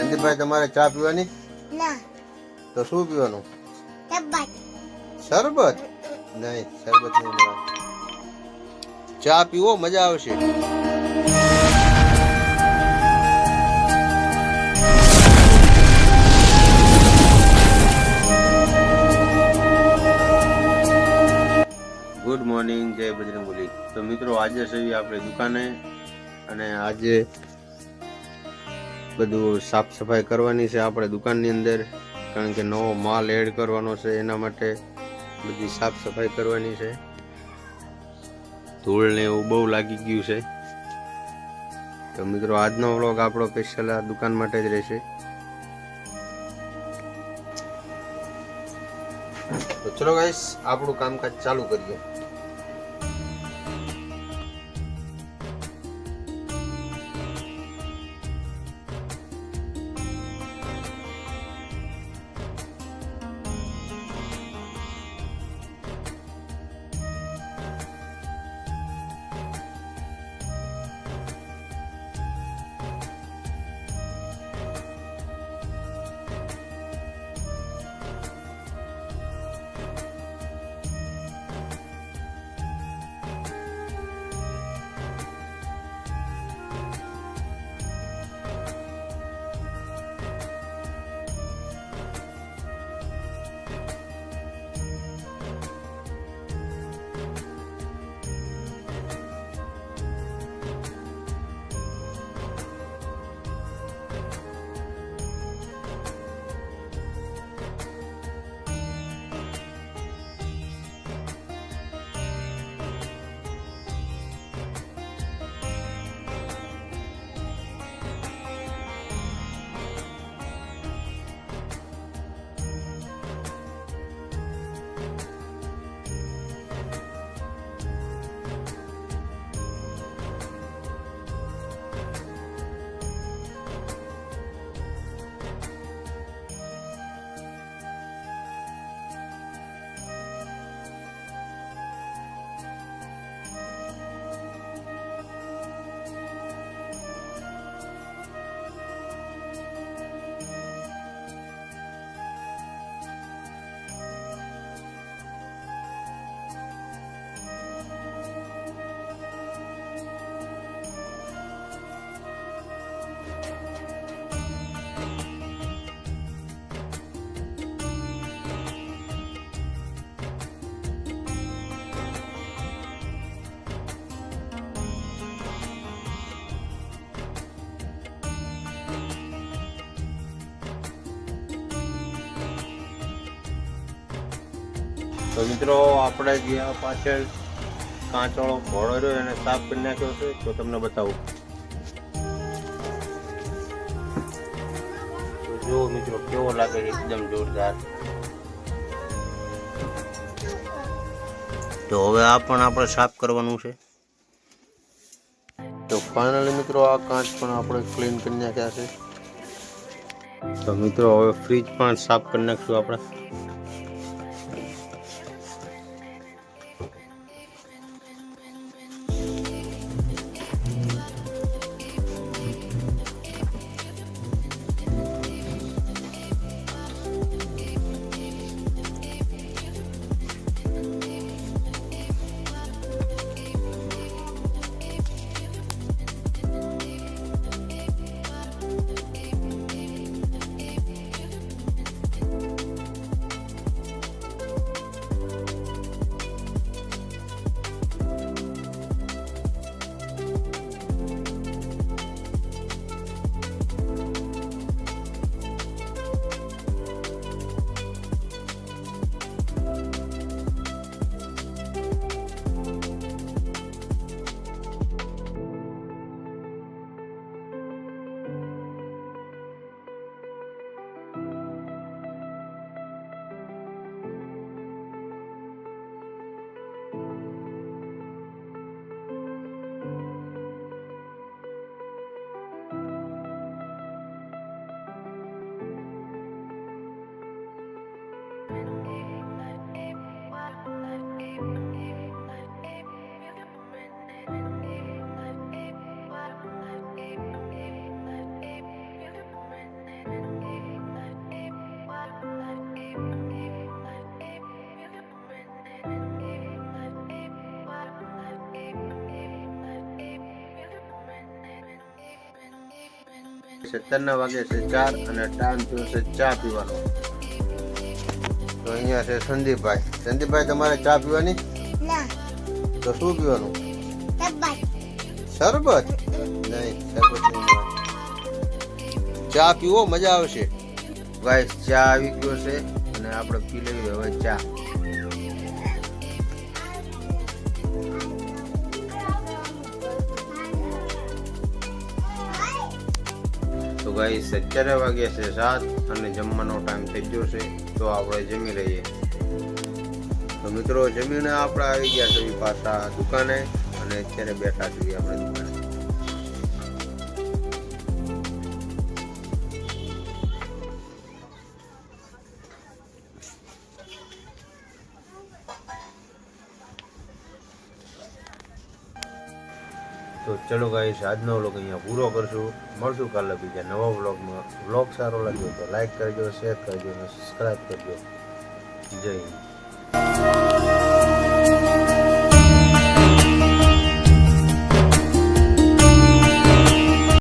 સંદીપભાઈ તમારે ચા પીવાની? ના. તો શું પીવાનું? શરબત. શરબત? નહીં, શરબત નહીં મળે. ચા પીવો, મજા આવશે. ગુડ મોર્નિંગ, જય બજરંગબલી. તો મિત્રો આજે છે આપણે દુકાને અને આજે બધું સાફ સફાઈ કરવાની છે આપણે દુકાનની અંદર, કારણ કે નવો માલ એડ કરવાનો છે. એના માટે બધી સાફ સફાઈ કરવાની છે. ધૂળ ને એવું બહુ લાગી ગયું છે. તો મિત્રો આજનો વ્લોગ આપણો સ્પેશિયલ આ દુકાન માટે જ રહેશે. તો ચલો ગાઈસ, આપણું કામકાજ ચાલુ કરીએ. તો મિત્રો આપણે જે આ પાછળ કાચવાળો ઘોડો રહ્યો એને સાફ કરી નાખ્યો છે. તો તમને બતાવું. તો જો મિત્રો કેવો લાગે છે, એકદમ જોરદાર. તો હવે આ પણ આપણે સાફ કરવાનું છે. તો ફાઇનલી મિત્રો આ કાચ પણ આપણે ક્લીન કરી નાખ્યા છે. તો મિત્રો હવે ફ્રીજ પણ સાફ કરી નાખશું આપણે. 17 વાગે છે 4 અને ટાઈમ થયો છે ચા પીવાનો. તો અહીંયા છે સંદીપભાઈ. સંદીપભાઈ તમારે ચા પીવાની? તો શું પીવાનું? શરબત? નહીં, શરબત નહીં પીવાનું. ચા પીવો, મજા આવશે. ગાઈસ ચા આવી ગયો છે અને આપણે પી લઈએ હવે ચા. તો ગાઈસ 11 વાગ્યા છે 7 અને જમવાનો ટાઈમ થઈ ગયો છે. તો આપણે જમી લઈએ. તો મિત્રો જમીને આપણે આવી ગયા છીએ પાછા દુકાને અને અત્યારે બેઠા છીએ આપણે દુકાને. તો ચલો ગાઈસ આજનો વ્લોગ અહીંયા પૂરો કરશું. મળશું કાલે બીજા નવા વ્લોગમાં. વ્લોગ સારો લાગ્યો તો લાઈક કરજો, શેર કરજો અને સબસ્ક્રાઈબ કરજો. જય હિન્દ.